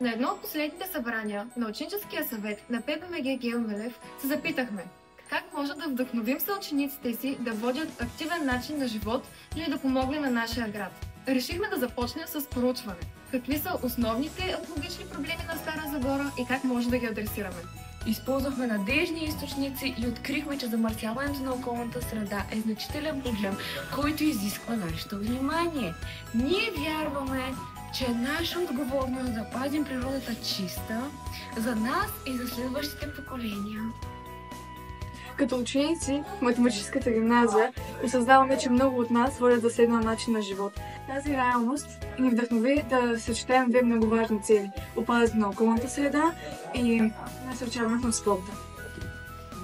На едно от последните събрания на ученическия съвет на ППМГ Гео Милев се запитахме как може да вдъхновим съучениците си да водят активен начин на живот или да помогнем на нашия град. Решихме да започнем с проучване. Какви са основните екологични проблеми на Стара Загора и как може да ги адресираме? Използвахме надежни източници и открихме, че замърсяването на околната среда е значителен проблем, който изисква нашето внимание. Ние вярваме, че е наша отговорност да пазим природата чиста за нас и за следващите поколения. Като ученици в математическата гимназия осъзнаваме, че много от нас водят заседнал начин на живот. Тази реалност ни вдъхнови да съчетаем две много важни цели – опазването на околната среда и насърчаването на спорта.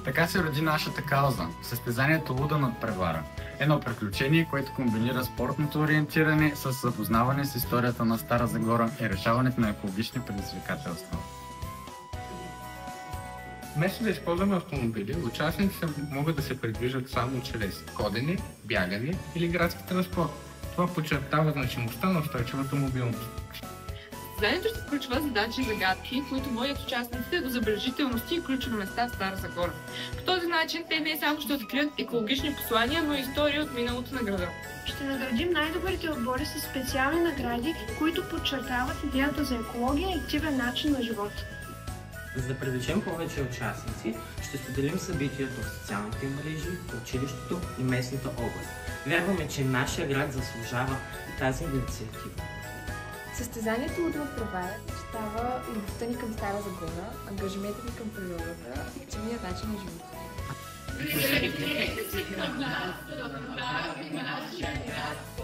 Така се роди нашата кауза – състезанието Луда надпревара. Едно приключение, което комбинира спортното ориентиране с запознаване с историята на Стара Загора и решаването на екологични предизвикателства. Вместо да използваме автомобили, участниците могат да се придвижат само чрез ходене, бягане или градски транспорт. Това подчертава значимостта на устойчивата мобилност. Състезанието ще включва задачи и загадки, които водят участниците до забележителности и ключови места в Стара Загора. По този начин те не само ще открият екологични послания, но и истории от миналото на града. Ще наградим най-добрите отбори с специални награди, които подчертават идеята за екология и активен начин на живот. За да привлечем повече участници, ще споделим събитието в социалните мрежи, училището и местната област. Вярваме, че нашия град заслужава тази инициатива. Състезанието Луда надпревара става любовта ни към Стара Загора, ангажимента ни към природата и активният начин на живота. Нашия град,